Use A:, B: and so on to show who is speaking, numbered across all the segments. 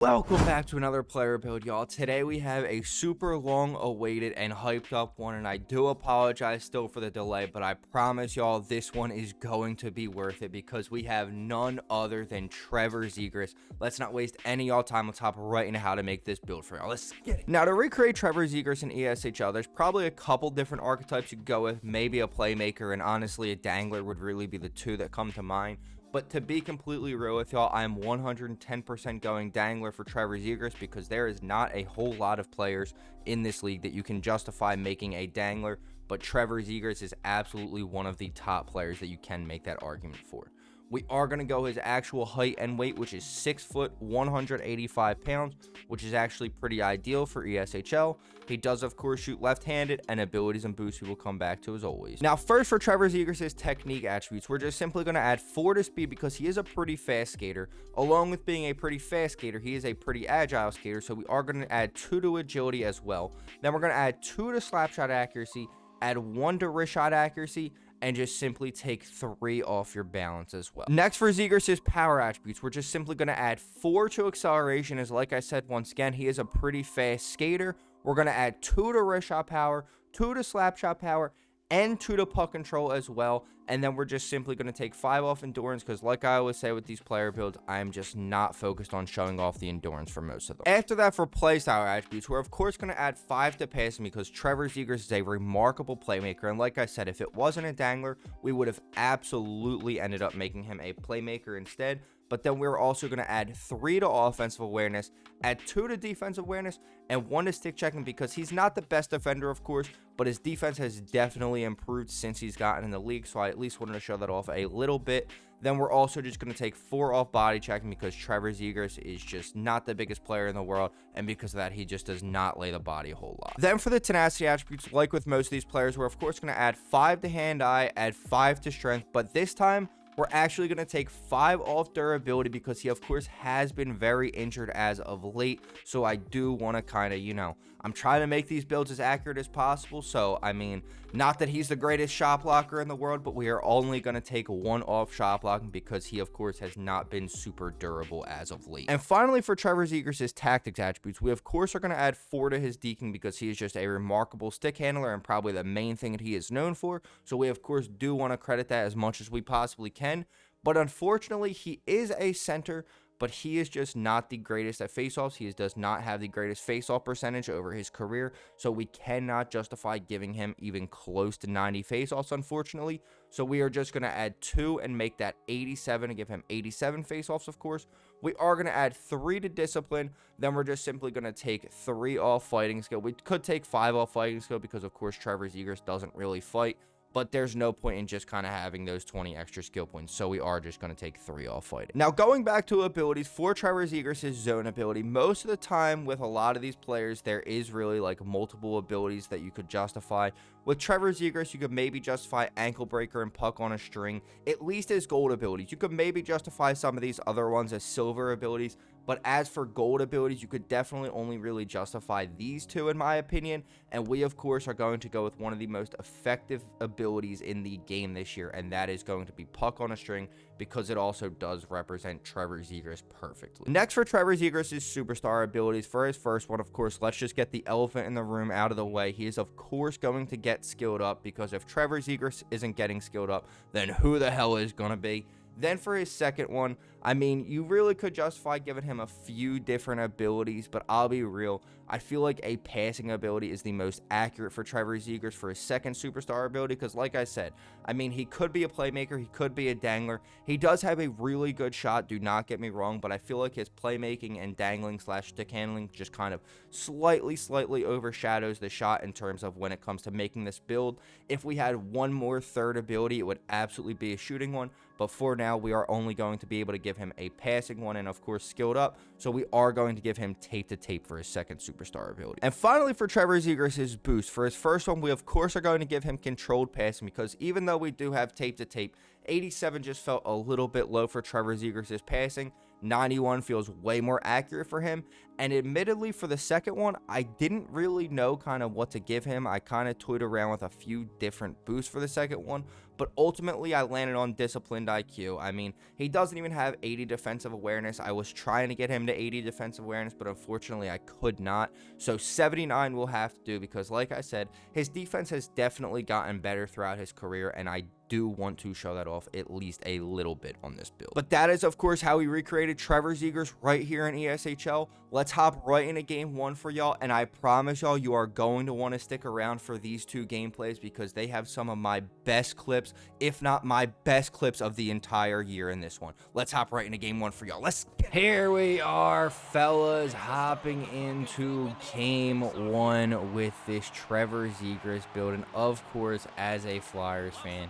A: Welcome back to another player build, y'all. Today we have a super long awaited and hyped up one, and I do apologize still for the delay, but I promise y'all this one is going to be worth it because we have none other than Trevor Zegras. Let's not waste any y'all time. Let's hop right into how to make this build for y'all. Let's get it. Now, to recreate Trevor Zegras in ESHL, there's probably a couple different archetypes you could go with. Maybe a playmaker, and honestly a dangler would really be the two that come to mind. But to be completely real with y'all, I'm 110% going dangler for Trevor Zegras because there is not a whole lot of players in this league that you can justify making a dangler, but Trevor Zegras is absolutely one of the top players that you can make that argument for. We are going to go his actual height and weight, which is 6 foot, 185 pounds, which is actually pretty ideal for ESHL. He does, of course, shoot left-handed, and abilities and boosts we will come back to as always. Now, first for Trevor Zegras' technique attributes, we're just simply going to add 4 to speed because he is a pretty fast skater. Along with being a pretty fast skater, he is a pretty agile skater, so we are going to add 2 to agility as well. Then we're going to add 2 to slap shot accuracy, add 1 to wrist shot accuracy, and just simply take 3 off your balance as well. Next for Zegras' power attributes, we're just simply going to add 4 to acceleration, as like I said, once again, he is a pretty fast skater. We're going to add 2 to wrist shot power, 2 to slap shot power, and 2 to puck control as well. And then we're just simply going to take 5 off endurance because like I always say with these player builds, I'm just not focused on showing off the endurance for most of them. After that, for playstyle attributes, we're of course going to add 5 to passing because Trevor Zegras is a remarkable playmaker. And like I said, if it wasn't a dangler, we would have absolutely ended up making him a playmaker instead. But then we're also going to add 3 to offensive awareness, add 2 to defensive awareness, and 1 to stick checking because he's not the best defender, of course, but his defense has definitely improved since he's gotten in the league, so I at least wanted to show that off a little bit. Then we're also just going to take 4 off body checking because Trevor Zegras is just not the biggest player in the world, and because of that, he just does not lay the body a whole lot. Then for the tenacity attributes, like with most of these players, we're of course going to add 5 to hand-eye, add 5 to strength, but this time, we're actually going to take 5 off durability because he, of course, has been very injured as of late. So I do want to kind of, I'm trying to make these builds as accurate as possible. So, I mean, not that he's the greatest shot blocker in the world, but we are only going to take 1 off shot blocking because he, of course, has not been super durable as of late. And finally, for Trevor Zegras' tactics attributes, we, of course, are going to add 4 to his deking because he is just a remarkable stick handler and probably the main thing that he is known for. So we, of course, do want to credit that as much as we possibly can. But unfortunately, he is a center, but he is just not the greatest at faceoffs. He does not have the greatest faceoff percentage over his career, so we cannot justify giving him even close to 90 faceoffs, unfortunately. So we are just going to add 2 and make that 87 and give him 87 faceoffs, of course. We are going to add 3 to discipline. Then we're just simply going to take 3 off fighting skill. We could take 5 off fighting skill because, of course, Trevor Zegras doesn't really fight. But there's no point in just kind of having those 20 extra skill points, so we are just going to take 3 off fighting. Now, going back to abilities, for Trevor Zegras' zone ability, most of the time with a lot of these players, there is really like multiple abilities that you could justify. With Trevor Zegras, you could maybe justify ankle breaker and puck on a string, at least as gold abilities. You could maybe justify some of these other ones as silver abilities, but as for gold abilities, you could definitely only really justify these 2 in my opinion. And we, of course, are going to go with one of the most effective abilities in the game this year, and that is going to be puck on a string because it also does represent Trevor Zegras perfectly. Next for Trevor Zegras' superstar abilities, for his first one, of course, let's just get the elephant in the room out of the way. He is, of course, going to get skilled up because if Trevor Zegras isn't getting skilled up, then who the hell is going to be? Then for his second one, I mean, you really could justify giving him a few different abilities, but I'll be real. I feel like a passing ability is the most accurate for Trevor Zegras for his second superstar ability because, like I said, I mean, he could be a playmaker, he could be a dangler. He does have a really good shot, do not get me wrong, but I feel like his playmaking and dangling / stick handling just kind of slightly overshadows the shot in terms of when it comes to making this build. If we had one more third ability, it would absolutely be a shooting one, but for now, we are only going to be able to give him a passing one and, of course, skilled up, so we are going to give him tape to tape for his second superstar ability. And finally, for Trevor Zegras' boost, for his first one, we, of course, are going to give him controlled passing because even though we do have tape to tape, 87 just felt a little bit low for Trevor Zegras' passing. 91 feels way more accurate for him. And admittedly, for the second one, I didn't really know kind of what to give him. I kind of toyed around with a few different boosts for the second one, but ultimately I landed on disciplined IQ. I mean, he doesn't even have 80 defensive awareness. I was trying to get him to 80 defensive awareness, but unfortunately I could not. So 79 will have to do, because like I said, his defense has definitely gotten better throughout his career, and I do want to show that off at least a little bit on this build. But that is, of course, how we recreated Trevor Zegras right here in ESHL. Let's hop right into game one for y'all, and I promise y'all you are going to want to stick around for these two gameplays, because they have some of my best clips, if not my best clips of the entire year in this one. Let's hop right into game one for y'all. Here we are, fellas, hopping into game one with this Trevor Zegras build. And of course, as a Flyers fan,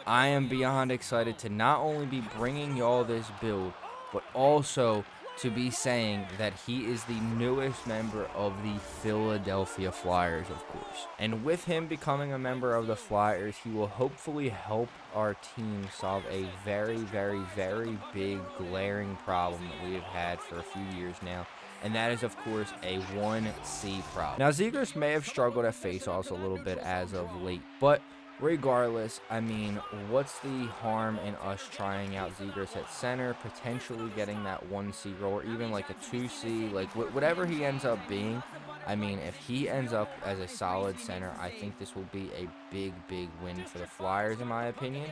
A: I am beyond excited to not only be bringing y'all this build, but also to be saying that he is the newest member of the Philadelphia Flyers, of course. And with him becoming a member of the Flyers, he will hopefully help our team solve a very, very, very big glaring problem that we have had for a few years now. And that is, of course, a 1C problem. Now, Zegras may have struggled at faceoffs a little bit as of late, but regardless, I mean, what's the harm in us trying out Zegras at center, potentially getting that 1C role, or even like a 2C, like whatever he ends up being. I mean, if he ends up as a solid center, I think this will be a big, big win for the Flyers, in my opinion.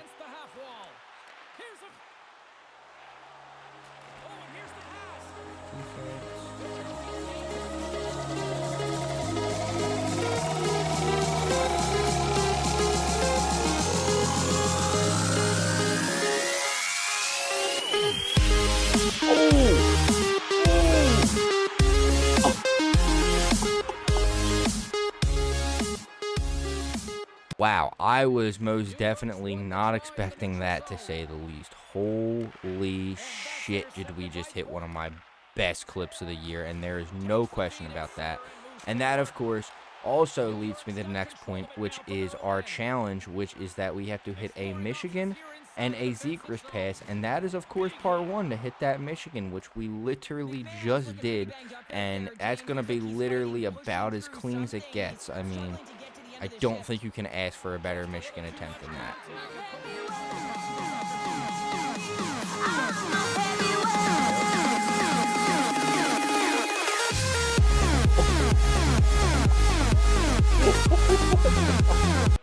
A: Wow, I was most definitely not expecting that, to say the least. Holy shit, did we just hit one of my best clips of the year, and there is no question about that. And that, of course, also leads me to the next point, which is our challenge, which is that we have to hit a Michigan and a Zegras pass, and that is, of course, part one, to hit that Michigan, which we literally just did, and that's going to be literally about as clean as it gets. I mean, I don't think you can ask for a better Michigan attempt than that.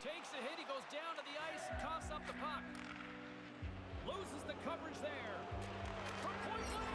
B: Takes a hit, he goes down to the ice, coughs up the puck. Loses the coverage there.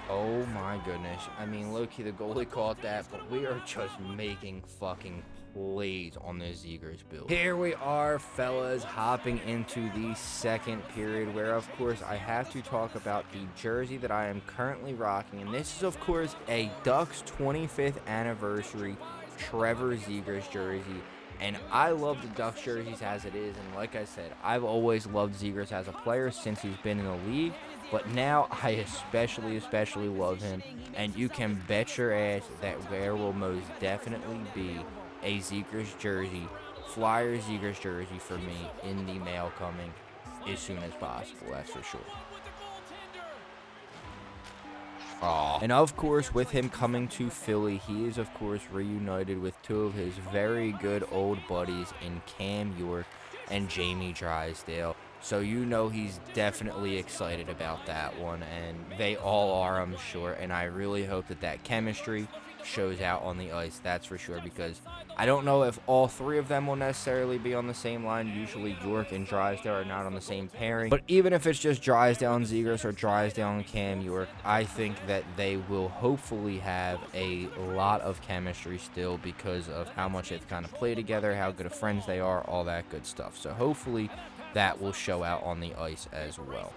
A: Oh my goodness. I mean, low-key, the goalie caught that, but we are just making fucking plays on this Zegras build. Here we are, fellas, hopping into the second period, where, of course, I have to talk about the jersey that I am currently rocking. And this is, of course, a Ducks 25th anniversary Trevor Zegras jersey. And I love the Ducks jerseys as it is, and like I said, I've always loved Zegras as a player since he's been in the league, but now I especially love him, and you can bet your ass that there will most definitely be a Zegras jersey, Flyers Zegras jersey for me in the mail coming as soon as possible, that's for sure. And of course, with him coming to Philly, he is of course reunited with two of his very good old buddies in Cam York and Jamie Drysdale. So you know he's definitely excited about that one, and they all are, I'm sure. And I really hope that that chemistry shows out on the ice, that's for sure, because I don't know if all three of them will necessarily be on the same line. Usually York and Drysdale are not on the same pairing, but even if it's just Drysdale and Zegras or Drysdale and Cam York, I think that they will hopefully have a lot of chemistry still, because of how much they've kind of played together, how good of friends they are, all that good stuff. So hopefully that will show out on the ice as well.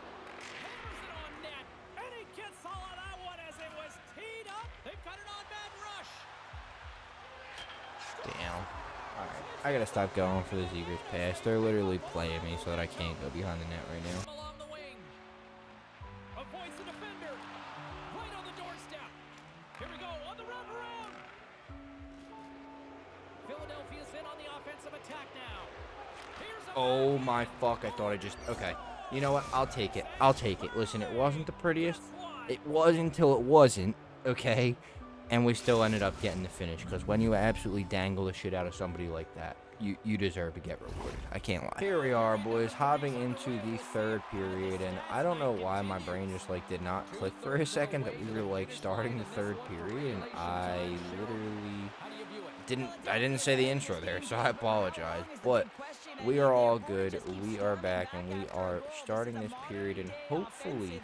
A: Damn. Alright, I gotta stop going for the Zegras pass. They're literally playing me so that I can't go behind the net right now.
B: Along the wing. Avoids the defender. Right on the doorstep. Here we go on the wraparound. Philadelphia's in on the offensive attack now.
A: Oh my fuck, I thought I just... Okay. You know what? I'll take it. I'll take it. Listen, it wasn't the prettiest. It was until it wasn't, okay? And we still ended up getting the finish, because when you absolutely dangle the shit out of somebody like that, you deserve to get rewarded. I can't lie. Here we are, boys, hopping into the third period, and I don't know why my brain just, like, did not click for a second that we were, like, starting the third period, and I literally didn't say the intro there, so I apologize. But we are all good. We are back, and we are starting this period, and hopefully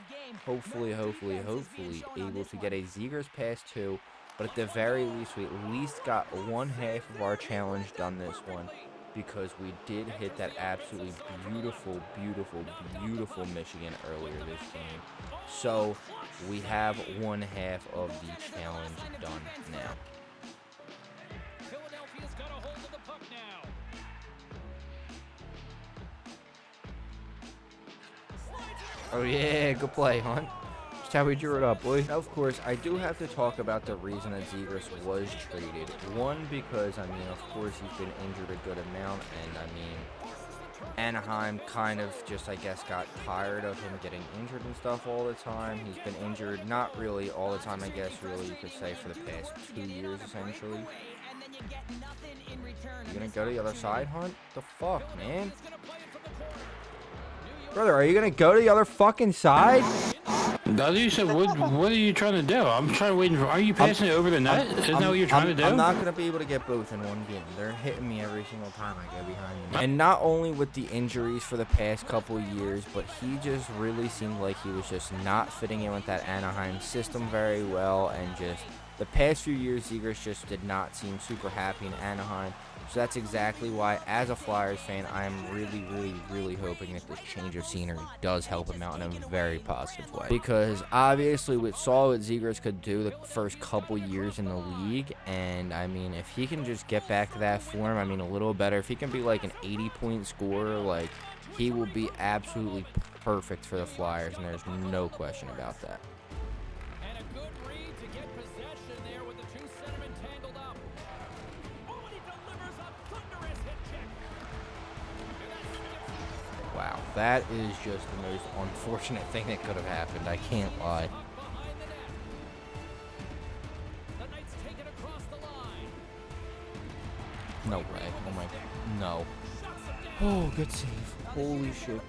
A: able to get a Zegras pass too. But at the very least, we at least got one half of our challenge done this one, because we did hit that absolutely beautiful Michigan earlier this game. So we have one half of the challenge done now.
B: Philadelphia's got a hold of the puck now.
A: Oh yeah, good play, Hunt. Just how we drew it up, boys. Now, of course, I do have to talk about the reason that Zegras was traded. One, because, I mean, of course, he's been injured a good amount, and, I mean, Anaheim kind of just, I guess, got tired of him getting injured and stuff all the time. He's been injured, not really all the time, I guess, really, you could say, for the past 2 years, essentially. You gonna go to the other side, Hunt? The fuck, man? Brother, are you gonna go to the other fucking side?
C: You said, what are you trying to do? I'm trying to wait. Are you passing it over the net? Isn't that what you're trying to do?
A: I'm not going to be able to get both in one game. They're hitting me every single time I go behind them. And not only with the injuries for the past couple years, but he just really seemed like he was just not fitting in with that Anaheim system very well. And just the past few years, Zegras just did not seem super happy in Anaheim. So that's exactly why, as a Flyers fan, I am really hoping that this change of scenery does help him out in a very positive way. Because obviously we saw what Zegras could do the first couple years in the league, and I mean, if he can just get back to that form, I mean, a little better. If he can be like an 80-point scorer, like, he will be absolutely perfect for the Flyers, and there's no question about that.
B: And a good read to get possession there with the two centermen tangled up. Oh, and he delivers a thunderous hit check.
A: Wow, that is just the most unfortunate thing that could have happened. I can't lie.
B: Behind the net. The Knights take it across the line.
A: No way. Oh my God. No. Oh, good save. Holy shit.
B: And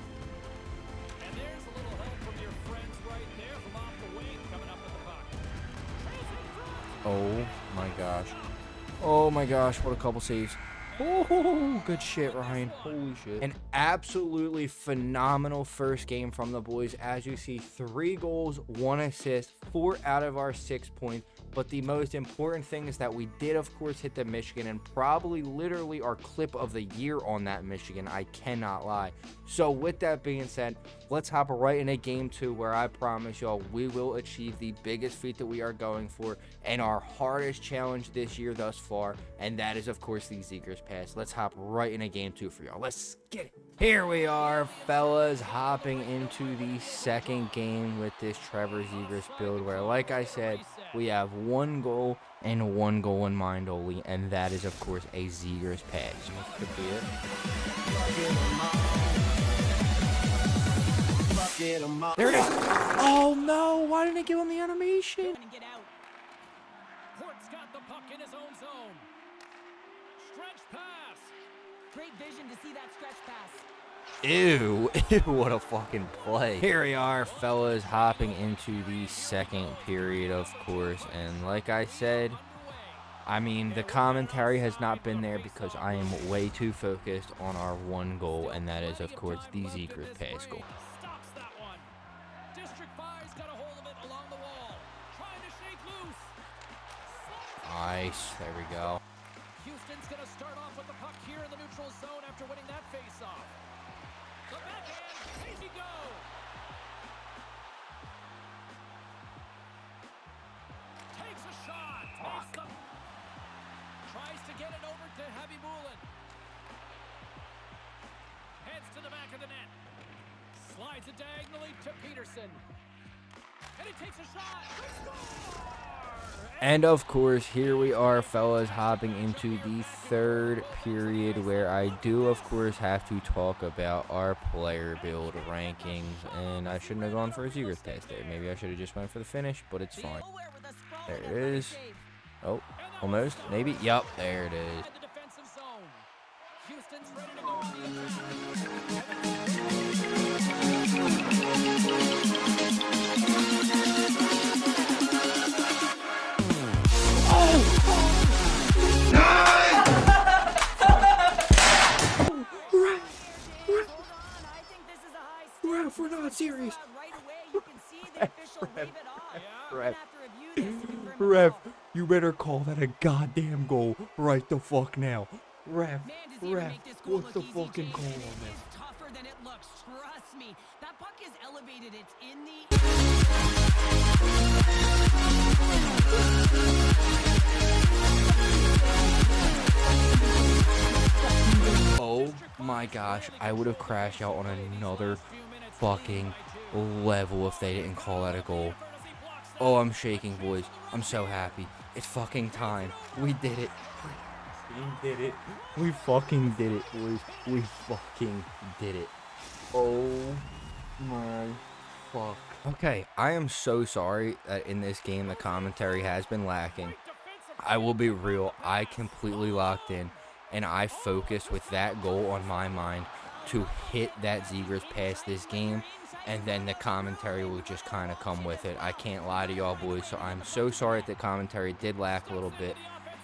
B: there's a little help from your friends right there from off the wing coming up with the puck.
A: Oh my gosh. Oh my gosh, what a couple saves. Oh, good shit, Ryan. Holy shit. An absolutely phenomenal first game from the boys. As you see, 3 goals, 1 assist, 4 out of our 6 points. But the most important thing is that we did, of course, hit the Michigan, and probably literally our clip of the year on that Michigan. I cannot lie. So with that being said, let's hop right into game 2, where I promise y'all we will achieve the biggest feat that we are going for and our hardest challenge this year thus far, and that is, of course, the Zegras pass. Let's hop right into game 2 for y'all. Let's get it. Here we are, fellas, hopping into the second game with this Trevor Zegras build, where, like I said, we have 1 goal and 1 goal in mind only, and that is, of course, a Zegras pass. This could be it. There it is. Oh, no. Why didn't I give him the animation?
B: Port's got the puck in his own zone. Stretch pass.
D: Great vision to see that stretch pass.
A: Ew, what a fucking play. Here we are, fellas, hopping into the second period, of course, and like I said, I mean, the commentary has not been there because I am way too focused on our 1 goal, and that is, of course, the Zegras pass goal.
B: Stops that one. District 5's got a hold of it along the wall. Trying to shake loose.
A: Nice, there we go.
B: Houston's going to start off with the puck here in the neutral zone after winning that face-off. The backhand, here we go. Takes a shot. Tries to get it over to Heavy Moulin. Heads to the back of the net. Slides it diagonally to Peterson. And he takes a shot. He scores!
A: And of course, here we are, fellas, hopping into the third period where I do, of course, have to talk about our player build rankings. And I shouldn't have gone for a Zegras pass there. Maybe I should have just went for the finish, but it's fine. There it is. Oh, almost. Maybe. Yup, there it is.
B: The defensive zone. Houston's ready to go on the attack.
A: Ref, we're not serious. Ref, you better call that a goddamn goal right the fuck now. Ref, what's the fucking call on this?
D: It's tougher than it looks. Trust me. That puck is elevated. It's in the.
A: Oh my gosh, I would have crashed out on another fucking level if they didn't call that a goal. Oh, I'm shaking, boys. I'm so happy. It's fucking time. We did it. We did it. We fucking did it, boys. We fucking did it. Oh my fuck. Okay, I am so sorry that in this game the commentary has been lacking. I will be real. I completely locked in, and I focused with that goal on my mind to hit that Zegras pass this game, and then the commentary will just kind of come with it. I can't lie to y'all, boys, so I'm so sorry that the commentary did lack a little bit,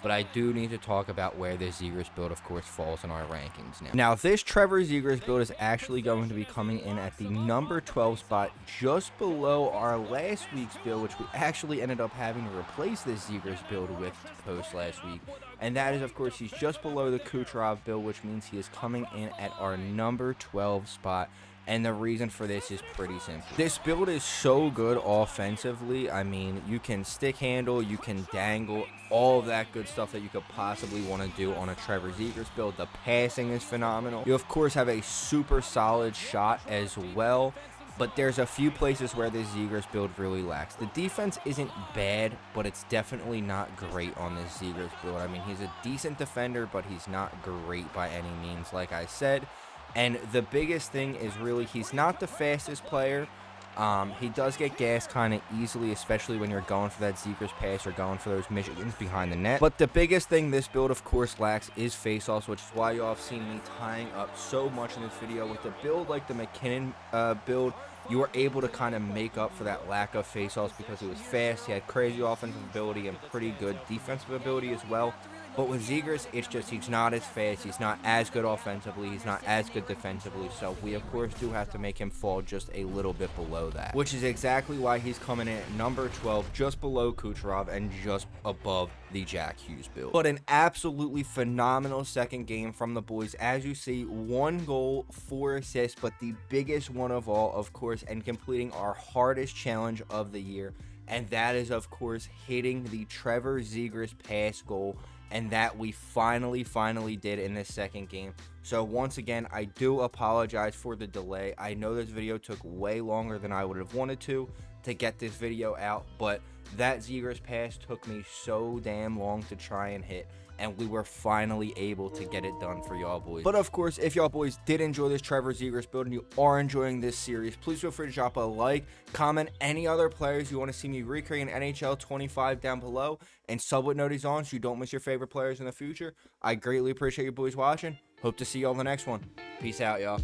A: but I do need to talk about where this Zegras build, of course, falls in our rankings now. Now, this Trevor Zegras build is actually going to be coming in at the number 12 spot, just below our last week's build, which we actually ended up having to replace this Zegras build with post last week. And that is, of course, he's just below the Kucherov build, which means he is coming in at our number 12 spot. And the reason for this is pretty simple. This build is so good offensively. I mean, you can stick handle, you can dangle, all of that good stuff that you could possibly want to do on a Trevor Zegras build. The passing is phenomenal. You, of course, have a super solid shot as well. But there's a few places where this Zegras build really lacks. The defense isn't bad, but it's definitely not great on this Zegras build. I mean, he's a decent defender, but he's not great by any means, like I said. And the biggest thing is really he's not the fastest player. He does get gas kind of easily, especially when you're going for that Zegras pass or going for those Michigans behind the net. But the biggest thing this build, of course, lacks is faceoffs, which is why y'all have seen me tying up so much in this video. With the build like the McKinnon build, you were able to kind of make up for that lack of faceoffs because he was fast, he had crazy offensive ability and pretty good defensive ability as well. But with Zegras, it's just he's not as fast, he's not as good offensively, he's not as good defensively, so we of course do have to make him fall just a little bit below that. Which is exactly why he's coming in at number 12, just below Kucherov and just above the Jack Hughes build. But an absolutely phenomenal second game from the boys. As you see, 1 goal, 4 assists, but the biggest one of all, of course, and completing our hardest challenge of the year, and that is, of course, hitting the Trevor Zegras pass goal. And that we finally did in this second game. So once again, I do apologize for the delay. I know this video took way longer than I would have wanted to get this video out, but that Zegras pass took me so damn long to try and hit, and we were finally able to get it done for y'all boys. But of course, if y'all boys did enjoy this Trevor Zegras build and you are enjoying this series, please feel free to drop a like, comment any other players you want to see me recreate in NHL 25 down below, and sub with noties on so you don't miss your favorite players in the future. I greatly appreciate you boys watching. Hope to see y'all in the next one. Peace out, y'all.